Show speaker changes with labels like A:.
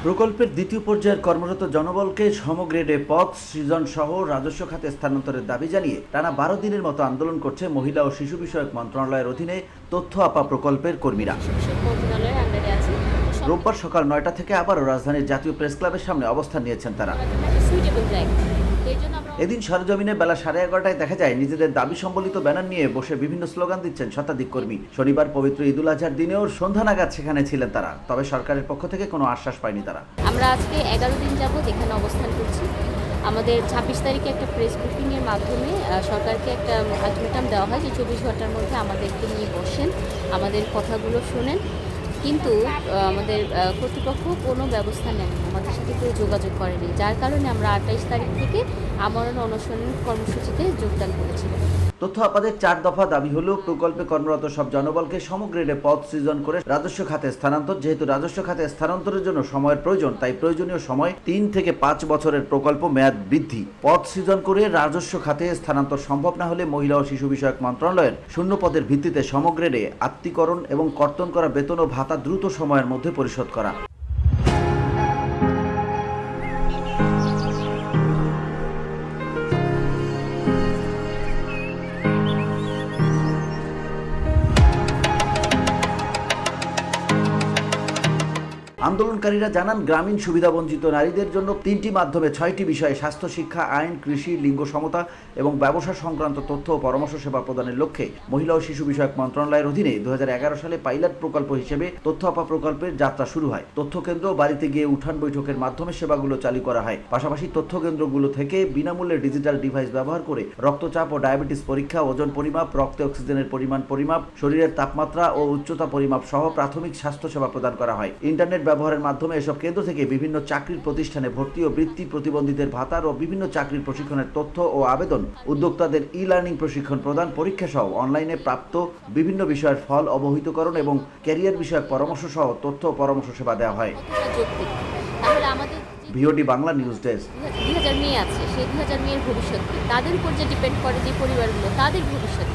A: প্রকল্পের দ্বিতীয় পর্যায়ের কর্মরত জনবলকে সমগ্রেডে পদ সৃজন সহ রাজস্ব খাতে স্থানান্তরের দাবি জানিয়ে টানা ১২ দিনের মতো আন্দোলন করছে মহিলা ও শিশু বিষয়ক মন্ত্রণালয়ের অধীনে তথ্য আপা প্রকল্পের কর্মীরা। রোববার সকাল ৯টা থেকে আবারও রাজধানীর জাতীয় প্রেস ক্লাবের সামনে অবস্থান নিয়েছেন তারা। এদিন সরেজমিনে বেলা 11:30টায় দেখা যায় নিজেদের দাবি সম্বলিত ব্যানার নিয়ে বসে বিভিন্ন স্লোগান দিচ্ছেন শতাধিক কর্মী। শনিবার পবিত্র ঈদুল আজহার দিনেও সন্ধ্যা নাগাদ সেখানে ছিলেন তারা, তবে সরকারের পক্ষ থেকে কোনো আশ্বাস পায়নি তারা।
B: আমরা আজকে 11 দিন যাবত এখানে অবস্থান করছি। আমাদের 26 তারিখে একটা প্রেস ব্রিফিংয়ের মাধ্যমে সরকারকে একটা আলটিমেটাম দেওয়া হয় যে 24 ঘন্টার মধ্যে আমাদেরকে নিয়ে বসেন, আমাদের কথাগুলো শোনেন। কিন্তু আমাদের কর্তৃপক্ষ কোনো ব্যবস্থা নেন, আমাদের সাথে কেউ যোগাযোগ করেনি, যার কারণে আমরা 28 তারিখ থেকে আমরণ অনশন কর্মসূচিতে যোগদান করেছিলাম।
A: তথ্য আপাদের 4 দফা দাবি হলো প্রকল্পে কর্মরত সব জনবলকে সমগ্রেডে পদ সৃজন করে রাজস্ব খাতে স্থানান্তর। যেহেতু রাজস্ব খাতে স্থানান্তরের জন্য সময়ের প্রয়োজন, তাই প্রয়োজনীয় সময় 3 থেকে 5 বছরের প্রকল্প মেয়াদ বৃদ্ধি। পদ সৃজন করে রাজস্ব খাতে স্থানান্তর সম্ভব না হলে মহিলা ও শিশু বিষয়ক মন্ত্রণালয়ের শূন্য পদের ভিত্তিতে সমগ্রেডে আত্মীকরণ এবং কর্তন করা বেতন ও ভাতা দ্রুত সময়ের মধ্যে পরিশোধ করা। আন্দোলনকারীরা জানান, গ্রামীণ সুবিধাবঞ্চিত নারীদের জন্য 3টি মাধ্যমে 6টি বিষয়ে স্বাস্থ্য, শিক্ষা, আইন, কৃষি, লিঙ্গ সমতা এবং ব্যবসা সংক্রান্ত তথ্য ও পরামর্শ সেবা প্রদানের লক্ষ্যে মহিলা ও শিশু বিষয়ক মন্ত্রণালয়ের অধীনে 2011 সালে পাইলট প্রকল্প হিসেবে তথ্য আপা প্রকল্পের যাত্রা শুরু হয়। তথ্য কেন্দ্র বাড়িতে গিয়ে উঠান বৈঠকের মাধ্যমে সেবাগুলো চালু করা হয়। পাশাপাশি তথ্য কেন্দ্রগুলো থেকে বিনামূল্যে ডিজিটাল ডিভাইস ব্যবহার করে রক্তচাপ ও ডায়াবেটিস পরীক্ষা, ওজন পরিমাপ, রক্তে অক্সিজেনের পরিমাণ পরিমাপ, শরীরের তাপমাত্রা ও উচ্চতা পরিমাপ সহ প্রাথমিক স্বাস্থ্য সেবা প্রদান করা হয়। ইন্টারনেট ব্যবহারের মাধ্যমে এসব কেন্দ্র থেকে বিভিন্ন চাকরির প্রতিষ্ঠানে ভর্তি ও বৃত্তি, প্রতিবন্ধীদের ভাতার ও বিভিন্ন চাকরির প্রশিক্ষণের তথ্য ও আবেদন, উদ্যোক্তাদের ই-লার্নিং প্রশিক্ষণ প্রদান, পরীক্ষা সহ অনলাইনে প্রাপ্ত বিভিন্ন বিষয়ের ফল অবহিতকরণ এবং ক্যারিয়ার বিষয়ক পরামর্শ সহ তথ্য ও পরামর্শ সেবা দেওয়া হয়। VOD Bangla news desk.
B: 2000 মেয়ে আছে, সেই 2000 মেয়ের ভবিষ্যৎ তাদের উপর যে ডিপেন্ড করে যে পরিবারগুলো, তাদের ভবিষ্যৎ